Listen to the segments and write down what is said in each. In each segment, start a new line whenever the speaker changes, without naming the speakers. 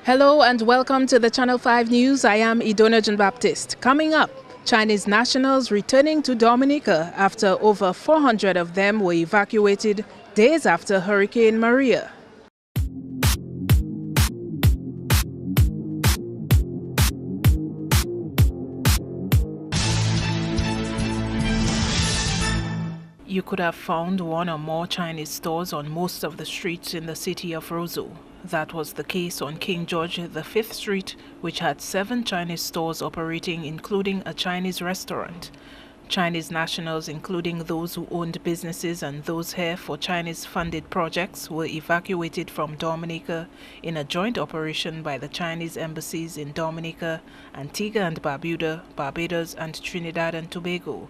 Hello and welcome to the Channel 5 News. I am Idona Jean-Baptiste. Coming up, Chinese nationals returning to Dominica after over 400 of them were evacuated days after Hurricane Maria. You could have found one or more Chinese stores on most of the streets in the city of Roseau. That was the case on King George V Street, which had 7 Chinese stores operating, including a Chinese restaurant. Chinese nationals, including those who owned businesses and those here for Chinese-funded projects, were evacuated from Dominica in a joint operation by the Chinese embassies in Dominica, Antigua and Barbuda, Barbados and Trinidad and Tobago.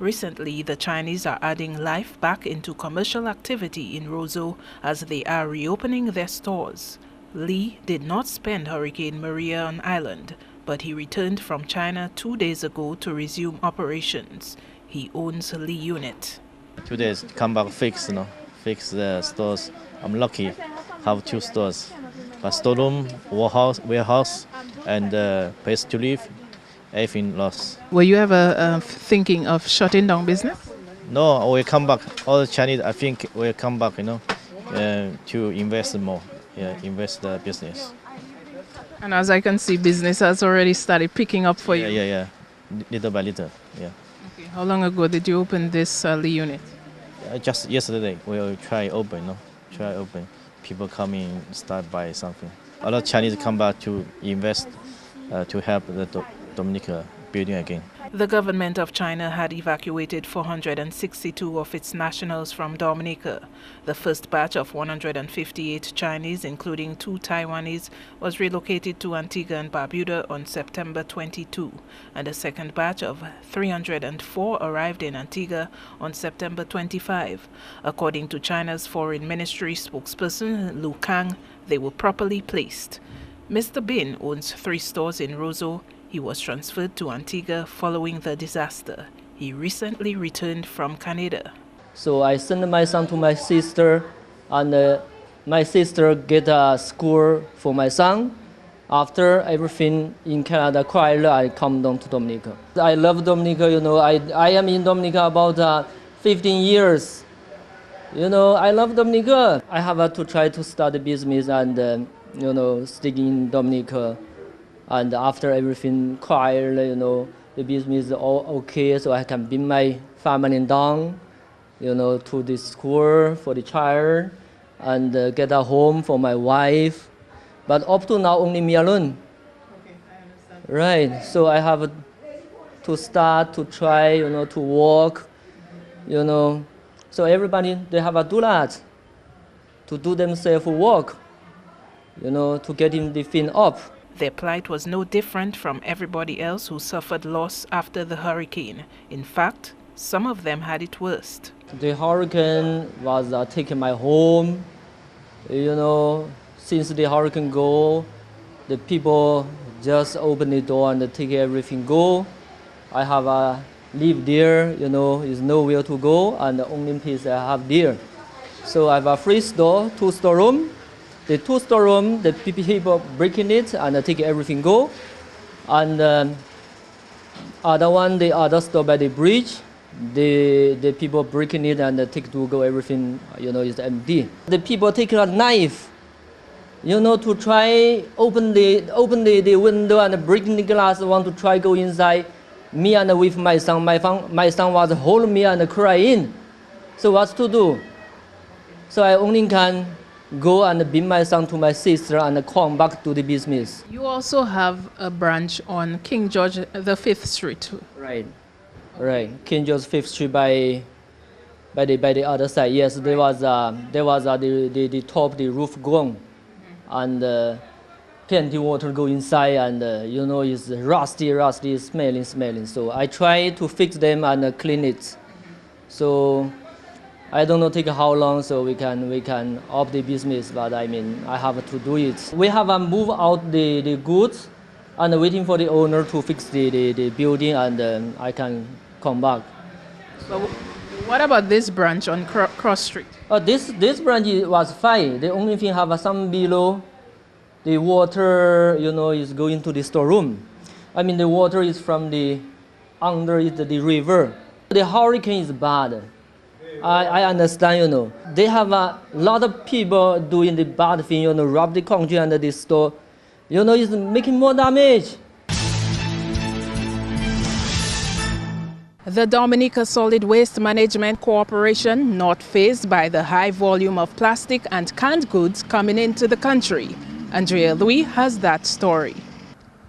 Recently, the Chinese are adding life back into commercial activity in Roseau as they are reopening their stores. Lee did not spend Hurricane Maria on island, but he returned from China 2 days ago to resume operations. He owns Lee Unit.
2 days, come back fix the stores. I'm lucky, have 2 stores. But storeroom, warehouse, and place to live. Everything lost.
Were you ever thinking of shutting down business?
No, we come back. All the Chinese, I think, will come back, to invest more, invest the business.
And as I can see, business has already started picking up for you.
Yeah, little by little, yeah.
Okay. How long ago did you open this Lee unit?
Just yesterday, we'll try open. People come in, start buy something. A lot of Chinese come back to invest, to help the Dominica building again.
The government of China had evacuated 462 of its nationals from Dominica. The first batch of 158 Chinese, including 2 Taiwanese, was relocated to Antigua and Barbuda on September 22, and a second batch of 304 arrived in Antigua on September 25. According to China's Foreign Ministry spokesperson Lu Kang, they were properly placed. Mr. Bin owns 3 stores in Roseau. He was transferred to Antigua following the disaster. He recently returned from Canada.
So I sent my son to my sister, and my sister get a school for my son. After everything in Canada quiet, I come down to Dominica. I love Dominica, I am in Dominica about 15 years. I love Dominica. I have to try to start a business and, stick in Dominica. And after everything quiet, the business is all okay, so I can bring my family down, to the school for the child, and get a home for my wife. But up to now, only me alone.
Okay, I understand.
Right, so I have to start to try, to walk, So everybody, they have to do that, to do themselves work, to get the thing up.
Their plight was no different from everybody else who suffered loss after the hurricane. In fact, some of them had it worst.
The hurricane was taking my home. Since the hurricane go, the people just open the door and take everything go. I have live there, is nowhere to go, and the only place I have there. So I have a free store, 2 storeroom. The 2 storeroom, the people breaking it and take everything go. And the other store by the bridge, the people breaking it and take to go everything, is empty. The people take a knife, to try open the window and breaking the glass, want to try go inside. Me and with my son, my son was holding me and crying. So what's to do? So I only can go and bring my son to my sister and come back to the business.
You also have a branch on King George V Street.
Right. King George V Street by the other side. Yes, there was the top, the roof gone, and plenty water go inside, and it's rusty, smelling. So I try to fix them and clean it. So I don't know take how long, so we can up the business, but I have to do it. We have move out the goods and waiting for the owner to fix the building, and I can come back.
So what about this branch on Cross Street?
This branch was fine. The only thing have some below the water, is going to the storeroom. I mean, the water is from under the river. The hurricane is bad. I understand, They have a lot of people doing the bad thing, rob the concrete under the store. It's making more damage.
The Dominica Solid Waste Management Corporation not fazed by the high volume of plastic and canned goods coming into the country. Andrea Louis has that story.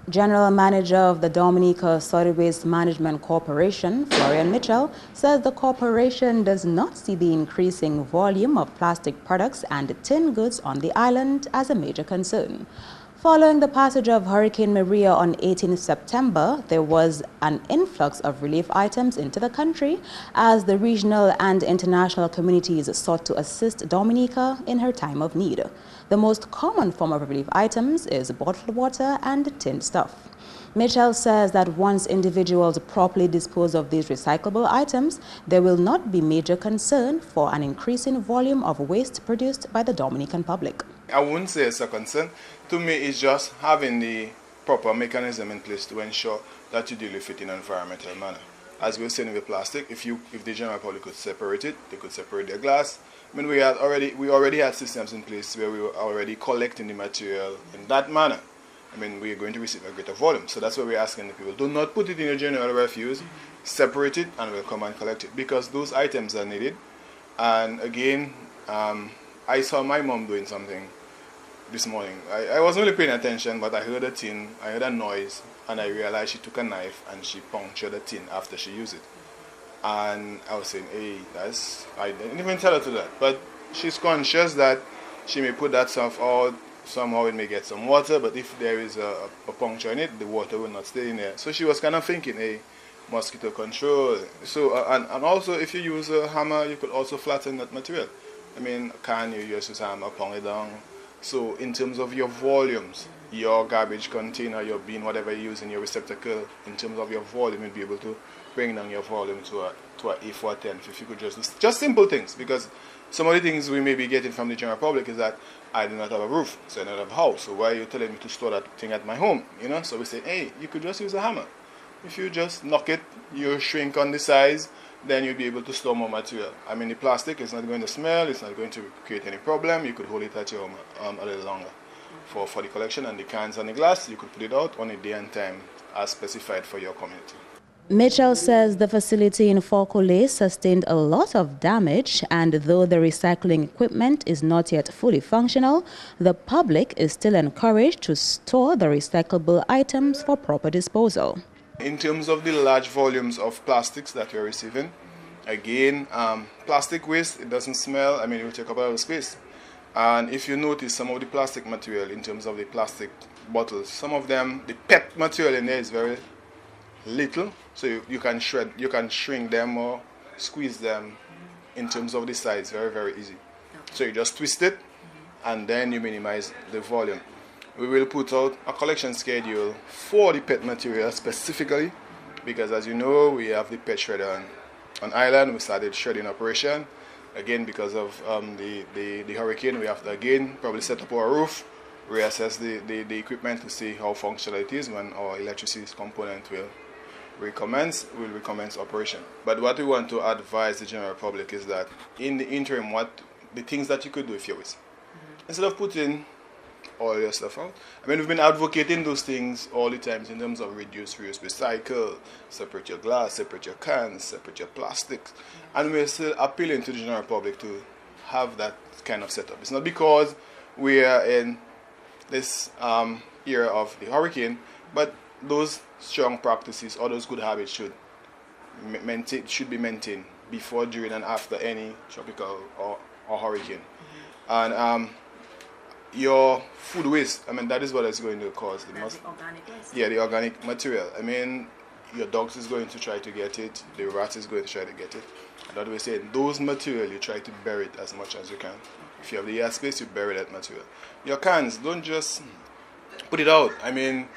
General Manager of the Dominica Solid Waste Management Corporation, Florian Mitchell, says the corporation does not see the increasing volume of plastic products and tin goods on the island as a major concern. Following the passage of Hurricane Maria on 18 September, there was an influx of relief items into the country as the regional and international communities sought to assist Dominica in her time of need. The most common form of relief items is bottled water and tinned stuff. Mitchell says that once individuals properly dispose of these recyclable items, there will not be major concern for an increasing volume of waste produced by the Dominican public.
I wouldn't say it's a concern. To me, it's just having the proper mechanism in place to ensure that you deal with it in an environmental manner. As we were saying with plastic, if the general public could separate it, they could separate their glass. I mean, we already had systems in place where we were already collecting the material in that manner. I mean, we are going to receive a greater volume. So that's why we're asking the people, do not put it in your general refuse, separate it, and we'll come and collect it. Because those items are needed. And again, I saw my mom doing something this morning. I wasn't really paying attention, but I heard a tin, I heard a noise, and I realized she took a knife and she punctured the tin after she used it. And I was saying, hey, I didn't even tell her to that. But she's conscious that she may put that stuff out, somehow it may get some water, but if there is a puncture in it, the water will not stay in there. So she was kind of thinking, hey, mosquito control. So, and also if you use a hammer, you could also flatten that material. I mean, can you use a hammer, pound it down? So in terms of your volumes, your garbage container, your bin, whatever you use in your receptacle, in terms of your volume, you'll be able to bring down your volume to a A4 10th. If you could just simple things, because some of the things we may be getting from the general public is that I do not have a roof, so I don't have a house. So why are you telling me to store that thing at my home? So we say, hey, you could just use a hammer. If you just knock it, you shrink on the size, then you'll be able to store more material. I mean, the plastic is not going to smell, it's not going to create any problem. You could hold it at your home a little longer. For the collection, and the cans and the glass, you could put it out on a day and time as specified for your community.
Mitchell says the facility in Forcolay sustained a lot of damage, and though the recycling equipment is not yet fully functional, the public is still encouraged to store the recyclable items for proper disposal.
In terms of the large volumes of plastics that we're receiving, again, plastic waste, it doesn't smell. I mean, it will take up a lot of space. And if you notice some of the plastic material in terms of the plastic bottles, some of them, the PET material in there is very little. So you can shrink them or squeeze them in terms of the size, very, very easy. So you just twist it and then you minimize the volume. We will put out a collection schedule for the PET material specifically, because as you know, we have the PET shredder on island. We started shredding operation. Again, because of the hurricane, we have to again probably set up our roof, reassess the equipment to see how functional it is when our electricity component will recommence operation. But what we want to advise the general public is that in the interim, the things that you could do with your waste. Instead of putting all your stuff out. I mean, we've been advocating those things all the time in terms of reduce, reuse, recycle, separate your glass, separate your cans, separate your plastics. And we're still appealing to the general public to have that kind of setup. It's not because we are in this era of the hurricane, but those strong practices or those good habits should be maintained before, during, and after any tropical or hurricane. And your food waste, I mean, that is what is going to cause the organic waste. Yeah, the organic material. I mean, your dogs is going to try to get it, the rat is going to try to get it. And that we're saying, those material, you try to bury it as much as you can. If you have the airspace, you bury that material. Your cans, don't just put it out. I mean,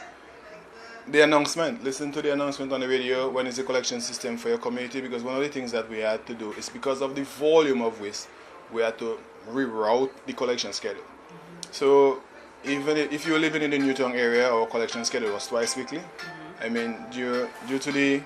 the announcement, listen to the announcement on the radio when it's a collection system for your community, because one of the things that we had to do is because of the volume of waste, we had to reroute the collection schedule. So even if you're living in the Newtown area, our collection schedule was twice weekly. I mean, due to the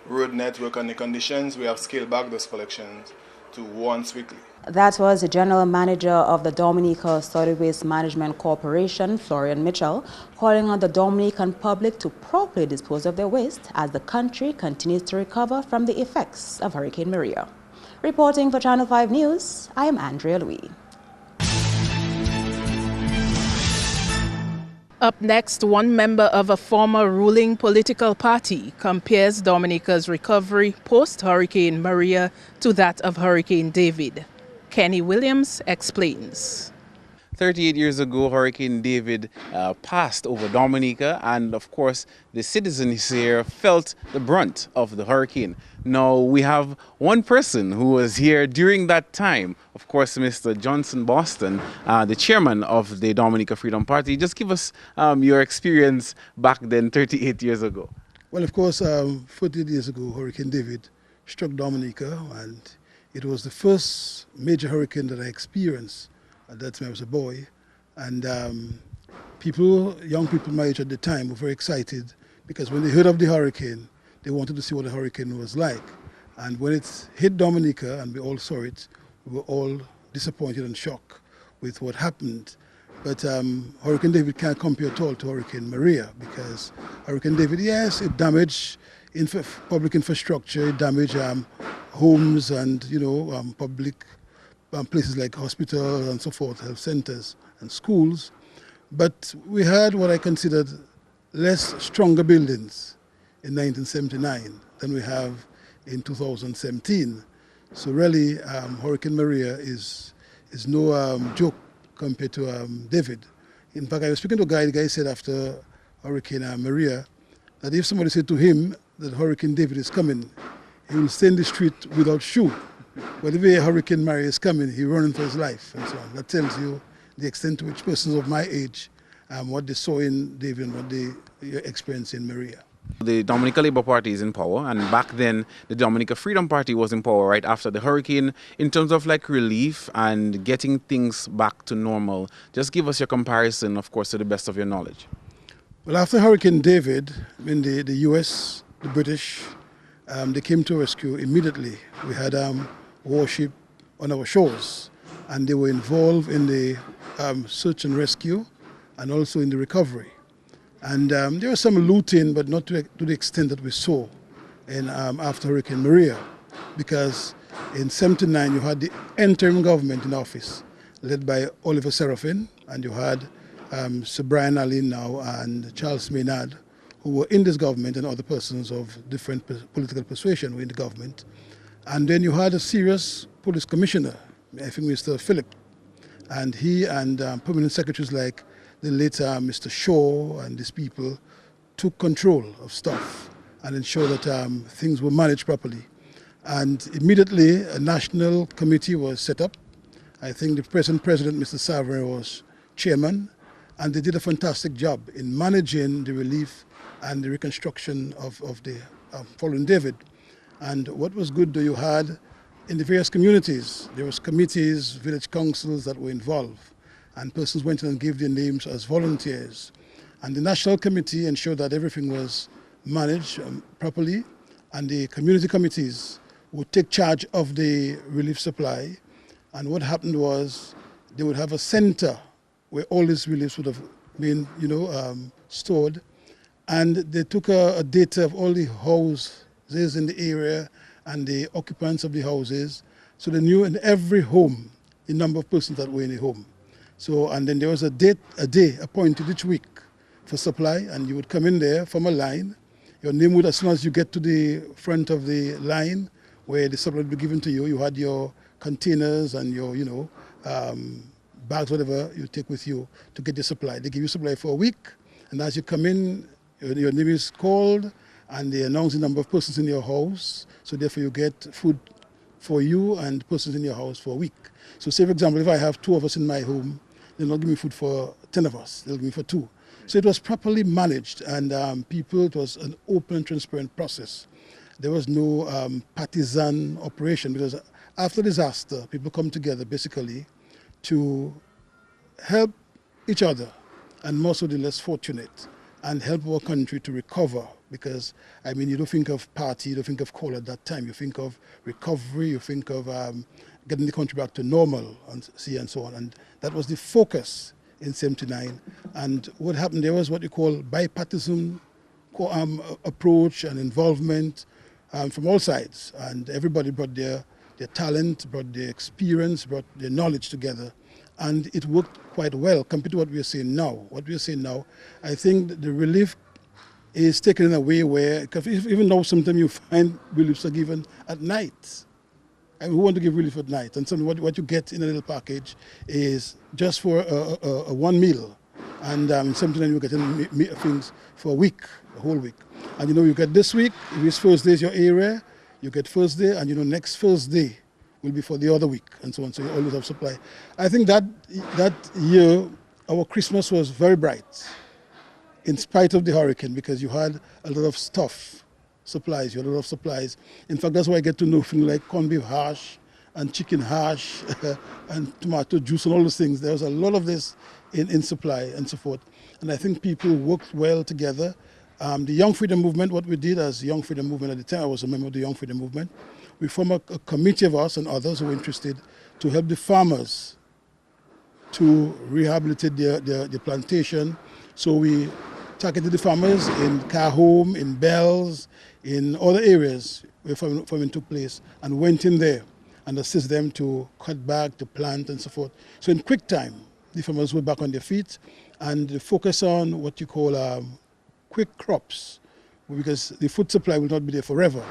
road network and the conditions, we have scaled back those collections to once weekly.
That was the General Manager of the Dominica Solid Waste Management Corporation, Florian Mitchell, calling on the Dominican public to properly dispose of their waste as the country continues to recover from the effects of Hurricane Maria. Reporting for Channel 5 News, I am Andrea Louis.
Up next, one member of a former ruling political party compares Dominica's recovery post-Hurricane Maria to that of Hurricane David. Kenny Williams explains.
38 years ago, Hurricane David passed over Dominica, and of course the citizens here felt the brunt of the hurricane. Now we have one person who was here during that time, of course Mr. Johnson Boston, the chairman of the Dominica Freedom Party. Just give us your experience back then 38 years ago.
Well, of course, 48 years ago, Hurricane David struck Dominica, and it was the first major hurricane that I experienced. At that time I was a boy, and young people my age at the time were very excited because when they heard of the hurricane, they wanted to see what the hurricane was like. And when it hit Dominica and we all saw it, we were all disappointed and shocked with what happened. But Hurricane David can't compare at all to Hurricane Maria, because Hurricane David, yes, it damaged public infrastructure, it damaged homes and public places like hospitals and so forth, health centers and schools. But we had what I considered less stronger buildings in 1979 than we have in 2017. So really, Hurricane Maria is no joke compared to David. In fact, I was speaking to a guy, the guy said after Hurricane Maria that if somebody said to him that Hurricane David is coming, he will stay in the street without shoe. But if a Hurricane Maria is coming, he's running for his life and so on. That tells you the extent to which persons of my age, what they saw in David and what they experienced in Maria.
The Dominica Labour Party is in power, and back then the Dominica Freedom Party was in power right after the hurricane. In terms of like relief and getting things back to normal, just give us your comparison, of course, to the best of your knowledge.
Well, after Hurricane David, when the US, the British, they came to rescue immediately. We had warship on our shores, and they were involved in the search and rescue and also in the recovery. And there was some looting, but not to the extent that we saw after Hurricane Maria, because in '79 you had the interim government in office led by Oliver Serafin, and you had Sir Brian Alleyne now and Charles Maynard, who were in this government, and other persons of different political persuasion were in the government. And then you had a serious police commissioner, I think Mr. Phillip, and he and permanent secretaries like the late Mr. Shaw and these people took control of stuff and ensured that things were managed properly. And immediately a national committee was set up. I think the present president, Mr. Savary, was chairman, and they did a fantastic job in managing the relief and the reconstruction of the following David. And what was good, though, you had in the various communities, there was committees, village councils that were involved, and persons went in and gave their names as volunteers. And the national committee ensured that everything was managed properly, and the community committees would take charge of the relief supply. And what happened was they would have a center where all these reliefs would have been, stored. And they took a data of all the houses in the area and the occupants of the houses. So they knew in every home the number of persons that were in the home. So, and then there was a day appointed each week for supply, and you would come in there from a line. Your name would, as soon as you get to the front of the line where the supply would be given to you, you had your containers and your, bags, whatever you take with you to get the supply. They give you supply for a week, and as you come in, your name is called, and they announce the number of persons in your house. So therefore you get food for you and persons in your house for a week. So say, for example, if I have 2 of us in my home, they'll not give me food for 10 of us, they'll give me for 2. So it was properly managed, and it was an open and transparent process. There was no partisan operation, because after disaster, people come together basically to help each other, and more so the less fortunate, and help our country to recover. Because, I mean, you don't think of party, you don't think of call at that time. You think of recovery, you think of getting the country back to normal, and so on. And that was the focus in 79. And what happened there was what you call bipartisan approach and involvement from all sides. And everybody brought their talent, brought their experience, brought their knowledge together. And it worked quite well compared to what we are seeing now. What we are seeing now, I think the relief is taken in a way where, cause even though sometimes you find reliefs are given at night. I mean, who want to give relief at night? And something what you get in a little package is just for a one meal. And sometimes you get things for a week, a whole week. And you know, you get this week, if it's first day is your area, you get first day, and you know, next first day will be for the other week, and so on. So you always have supply. I think that year, our Christmas was very bright, in spite of the hurricane, because you had a lot of supplies. You had a lot of supplies. In fact, that's why I get to know things like corned beef hash and chicken hash and tomato juice and all those things. There was a lot of this in supply and so forth. And I think people worked well together. The Young Freedom Movement, what we did as Young Freedom Movement at the time, I was a member of the Young Freedom Movement. We formed a committee of us and others who were interested to help the farmers to rehabilitate their plantation. So we targeted the farmers in Carhome, in Bells, in other areas where farming took place, and went in there and assist them to cut back, to plant and so forth. So in quick time, the farmers were back on their feet, and they focus on what you call quick crops, because the food supply will not be there forever.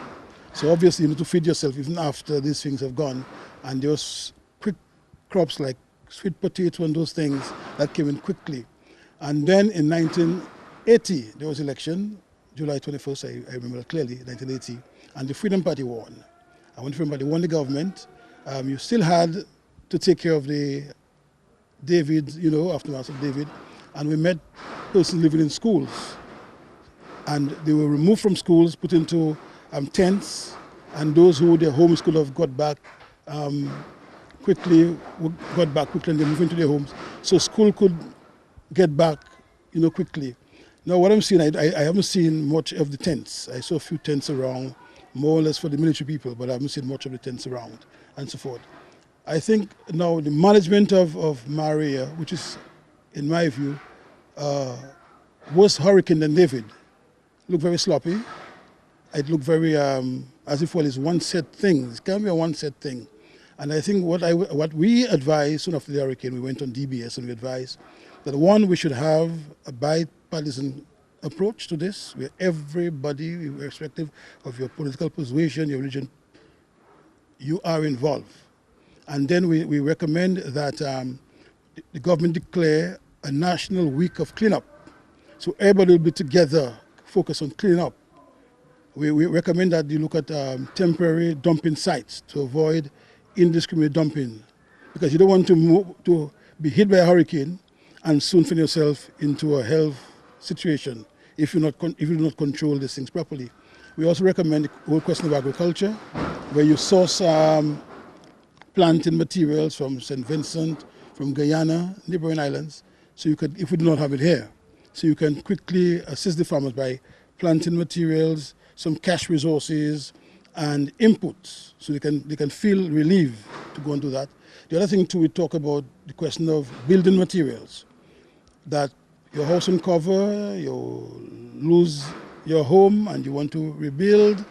So obviously you need to feed yourself even after these things have gone. And there was quick crops like sweet potato and those things that came in quickly. And then in 1980, there was election, July 21st, I remember clearly, 1980, and the Freedom Party won. And when the Freedom Party won the government, you still had to take care of the David, you know, aftermath of David, and we met persons living in schools. And they were removed from schools, put into tents, and those who their homes could have got back quickly, and they moved into their homes. So school could get back, you know, quickly. Now what I'm seeing, I haven't seen much of the tents. I saw a few tents around, more or less for the military people, but I haven't seen much of the tents around and so forth. I think now the management of Maria, which is, in my view, worse hurricane than David, looked very sloppy. It looked very, as if well, it's one set thing. It can't be a one set thing. And I think what we advised soon after the hurricane, we went on DBS and we advised that one, we should have a bipartisan approach to this, where everybody, irrespective of your political persuasion, your religion, you are involved. And then we recommend that the government declare a national week of cleanup. So everybody will be together, focus on cleaning up. We recommend that you look at temporary dumping sites to avoid indiscriminate dumping, because you don't want to be hit by a hurricane and soon find yourself into a health situation if you do not control these things properly. We also recommend the whole question of agriculture, where you source planting materials from St. Vincent, from Guyana, neighboring islands, so you could, if we do not have it here, so you can quickly assist the farmers by planting materials, some cash resources, and inputs, so they can feel relieved to go and do that. The other thing too, we talk about the question of building materials, that your house on cover, you lose your home and you want to rebuild,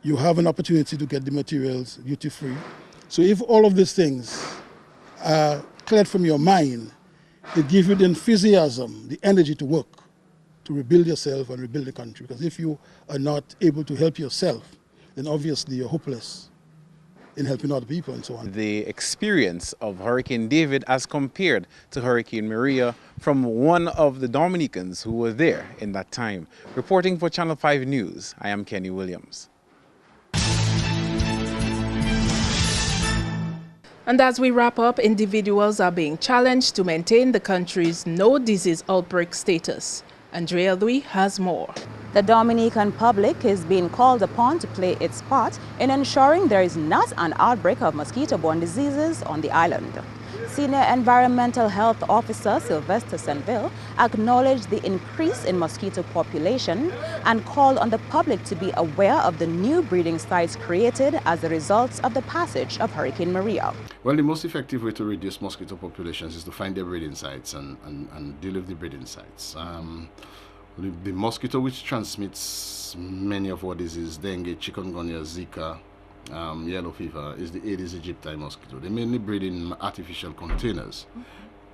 you have an opportunity to get the materials duty-free. So if all of these things are cleared from your mind, it gives you the enthusiasm, the energy to work, to rebuild yourself and rebuild the country. Because if you are not able to help yourself, then obviously you're hopeless in helping other people and so on.
The experience of Hurricane David as compared to Hurricane Maria from one of the Dominicans who were there in that time. Reporting for Channel 5 News, I am Kenny Williams.
And as we wrap up, individuals are being challenged to maintain the country's no disease outbreak status. Andrea Louis has more.
The Dominican public is being called upon to play its part in ensuring there is not an outbreak of mosquito-borne diseases on the island. Senior Environmental Health Officer Sylvester Senville acknowledged the increase in mosquito population and called on the public to be aware of the new breeding sites created as a result of the passage of Hurricane Maria.
Well, the most effective way to reduce mosquito populations is to find their breeding sites and deal with the breeding sites. The mosquito which transmits many of our diseases, dengue, chikungunya, Zika, yellow fever, is the Aedes aegypti mosquito. They mainly breed in artificial containers.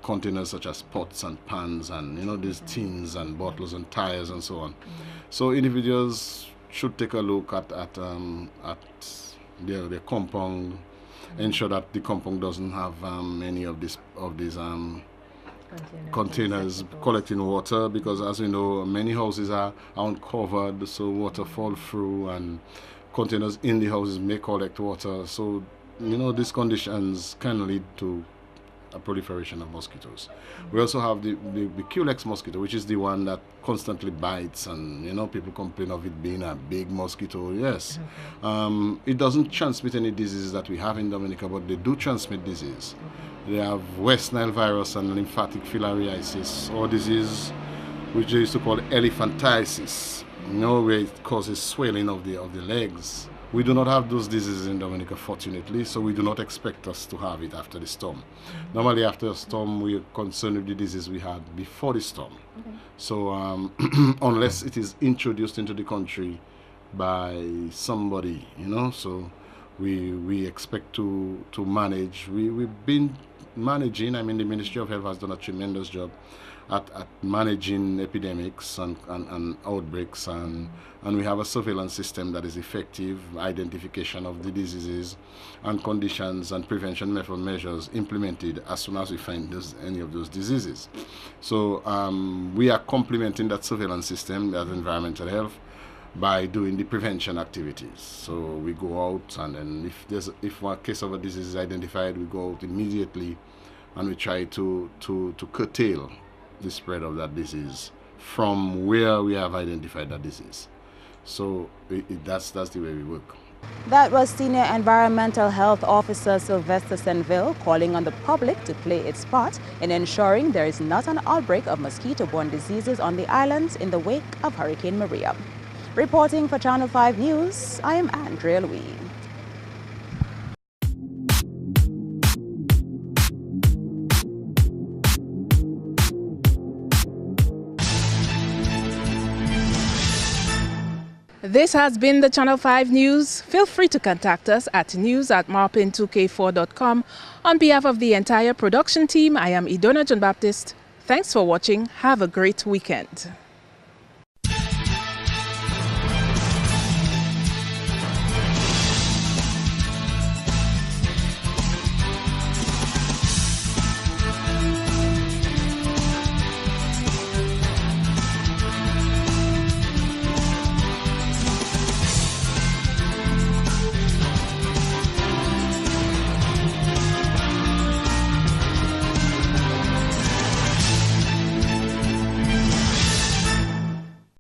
Containers such as pots and pans and, you know, these tins and bottles and tires and so on. So individuals should take a look at their compound, ensure that the compound doesn't have any of these containers collecting water, because as we know, many houses are uncovered, so water fall through, and containers in the houses may collect water. So, you know, these conditions can lead to a proliferation of mosquitoes. We also have the Culex mosquito, which is the one that constantly bites, and, you know, people complain of it being a big mosquito. Yes. It doesn't transmit any diseases that we have in Dominica, but they do transmit disease. They have West Nile virus and lymphatic filariasis, or disease which they used to call elephantiasis, you know, where it causes swelling of the legs. We do not have those diseases in Dominica, fortunately, so we do not expect us to have it after the storm. Normally after a storm, we are concerned with the disease we had before the storm. So unless it is introduced into the country by somebody, you know, so we expect to manage. We've been managing. I mean, the Ministry of Health has done a tremendous job at managing epidemics and outbreaks, and we have a surveillance system that is effective, identification of the diseases and conditions and prevention measures implemented as soon as we find any of those diseases. So we are complementing that surveillance system, that environmental health, by doing the prevention activities. So we go out, and then if one case of a disease is identified, we go out immediately and we try to curtail the spread of that disease from where we have identified that disease. So that's the way we work.
That was Senior Environmental Health Officer Sylvester Senville calling on the public to play its part in ensuring there is not an outbreak of mosquito-borne diseases on the islands in the wake of Hurricane Maria. Reporting for Channel 5 News, I am Andrea Louis.
This has been the Channel 5 News. Feel free to contact us at news@marpin2k4.com. On behalf of the entire production team, I am Idona John Baptist. Thanks for watching. Have a great weekend.